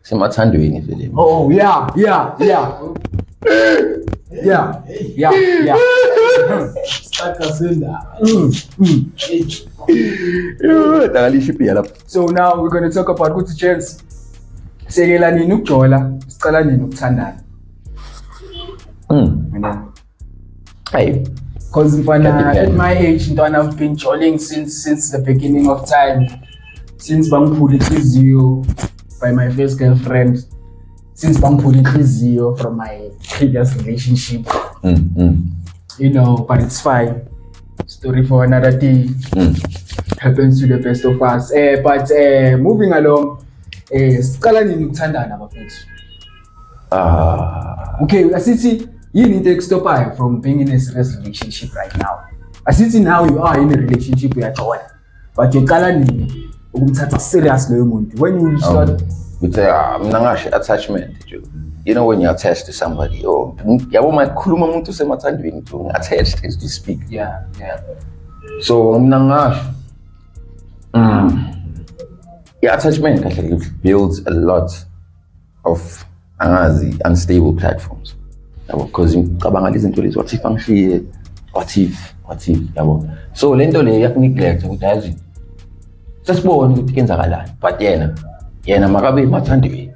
Semathandweni vele. Oh yeah. So now we're going to talk about good chance. Sekela nini ukujola, sicala nini ukuthandana. Hey, because at my age, I've been joling since the beginning of time. Since Bangpuli Trejo by my first girlfriend. Since Bangpuli Trejo from my previous relationship. You know, but it's fine. Story for another day. Happens to the best of us. But moving along, Scala nini ukuthandana bafethu. Okay, asithi you need to stop from being in a serious relationship right now. Asithi now you are in a relationship with a joy. But you cala nini ukumthatha serious loyo muntu. When you start with attachment, you know when you're attached to somebody, yabo makhuluma umuntu semathandweni to attached as we speak. Yeah. So yeah, attachment actually builds a lot of unstable platforms. Because what if I'm here? What if? Yabo. So lento le yakuneglect ukuthi sasibona ukuthi kenzakalani, but yena makabe mathandweni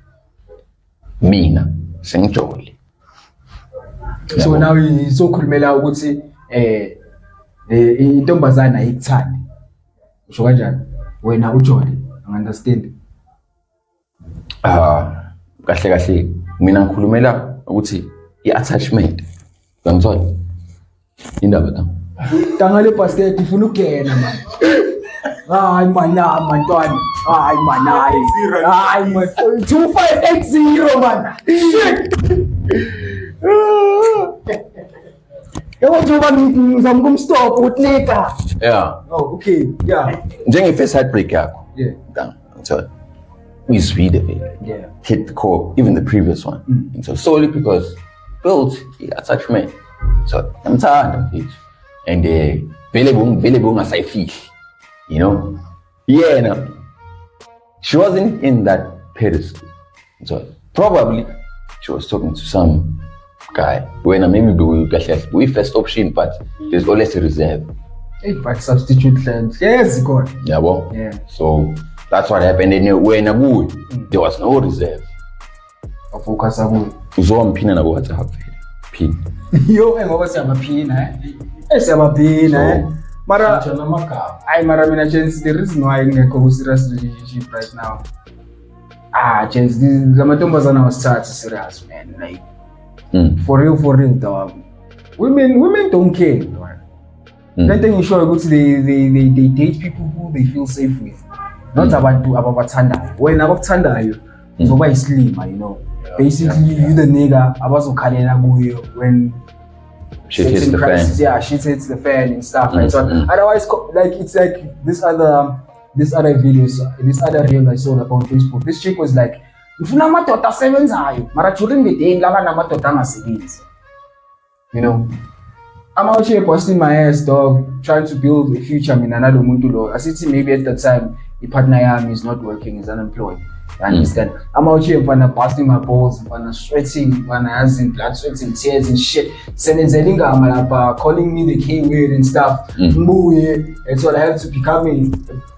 mina sengijole. So now izokhulumela ukuthi intombazana ayikuthandi. Usho kanjani? Wena ujole, understand? Kahle mina ngikhulumela ukuthi i-attachment ngangithola indaba ta tanga le basket ifuna ukugena man. Hayi mantwana. Hayi man. 2580 man. Shit. Yabo ngizama kumstop utleka. Yeah. Oh, okay. Yeah. Njenge first heartbreak yakho. Yeah. So we sweet of it. Yeah. Hit the core, even the previous one. And so solely because built attachment. So I'm tired of it. And available as I fish. You know? Yeah, no. She wasn't in that pedestal. So probably she was talking to some guy. When maybe we first option, but there's always a reserve. But substitute plans. Yes, God. Yeah, well. Yeah. So that's what happened. And when there was no reserve. Focus on uzompina nabo WhatsApp pin. Yo ngoba siyamaphina siyamaphina mara mara mina chance the reason why ngekho ku serious relationship right now. Chance lamantombazana wasithatha serious man, like for real dog. Women don't care. That thing is sure ukuthi they date people who they feel safe with. Not abantu ababathandayo. Wena abakuthandayo uzoba islima, you know. Basically, you the nigga abazokhalela kuyo when shit hits the fan. Yeah, shit hits the fan and stuff. Right? So otherwise, like it's like this other videos, this other reel I saw up on Facebook. This chick was like, "Ufuna madoda asebenzayo, mara during the day laba namadoda angasebenzi." You know, I'm out here busting my ass, dog, trying to build a future. Another muntu lo. I see maybe at that time the partner is not working, is unemployed. You understand? I'm out here busting my balls, sweating, having blood, sweat and tears and shit. Sending calling me the K word and stuff. And so I have to become a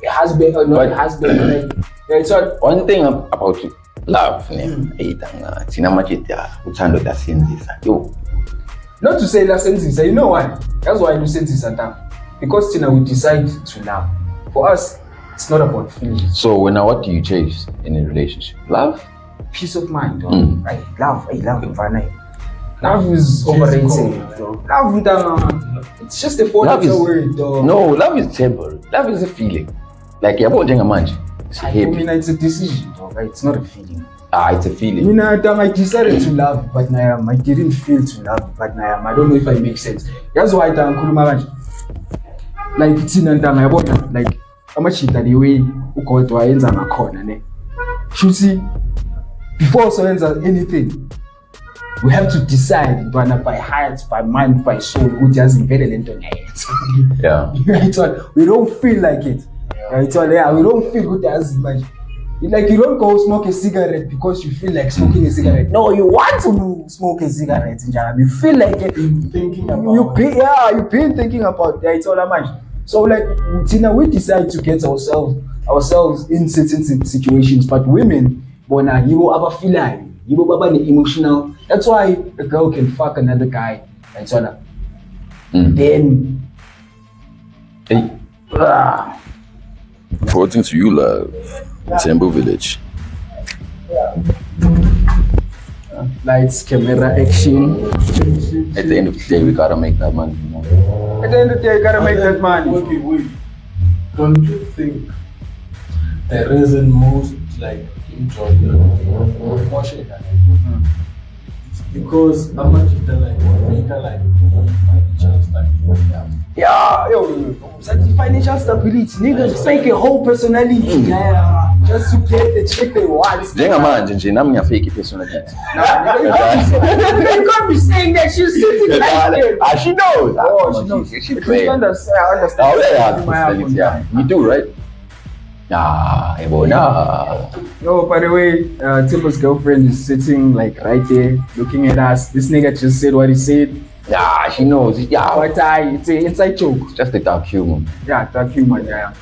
husband or not a husband. Like, so one thing about love, not to say last sentence, you know why? That's why I do sentence at time. Because we decide to love. For us, it's not about feelings. So what do you chase in a relationship? Love? Peace of mind. Right? Love. Love is overrated. Love, it's just a word. No, love is temporary. Love is a feeling. Like you're a man. It's a decision. Right? It's not a feeling. It's a feeling. I decided to love, but I didn't feel to love, but I don't know if it makes sense. That's why like it's in like amachita the way ukodwa yenza ngakhona ne. Shuthi before so yenza anything, we have to decide by heart, by mind, by soul who just invade lento ngayenza. Yeah. Right? We don't feel like it. Right? We don't feel good as much. Like, you don't go smoke a cigarette because you feel like smoking a cigarette. No, you want to smoke a cigarette. You feel like it. You've been thinking about it's all much. So like, Tina, we decide to get ourselves in certain situations, but women, bona, you will ever feel like you will ever be emotional. That's why a girl can fuck another guy and so on. Then, Reporting to you, love. Tembo Village. Lights, camera, action. At the end of the day, we gotta make that money. At the end of the day, you gotta make that money. Wait. Don't you think the reason most like enjoy watching that? It's because how much is like financial stability? Such financial stability. Niggas fake a whole personality. Just to get the check they want. Njengamanje nje nami ngiyafake personality. You can't be saying that she's sitting like that. She knows. Oh, she knows. She I plays. understand. Yeah. You do, right? Nah, Yo, by the way, Tebogo's girlfriend is sitting like right there, looking at us. This nigga just said what he said. Yeah, she knows. Yeah, but it's an inside joke. It's just a dark humor. Yeah, dark humor. Yeah.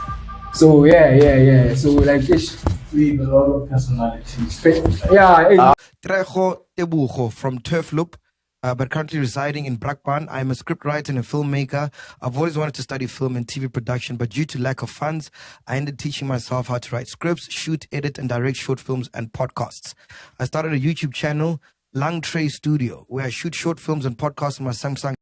So yeah. So like this, with a lot of personalities. Yeah. Trejo Tebogo from Turf Loop, but currently residing in Brakpan. I'm a scriptwriter and a filmmaker. I've always wanted to study film and TV production, but due to lack of funds, I ended teaching myself how to write scripts, shoot, edit, and direct short films and podcasts. I started a YouTube channel, LungTrey Studio, where I shoot short films and podcasts on my Samsung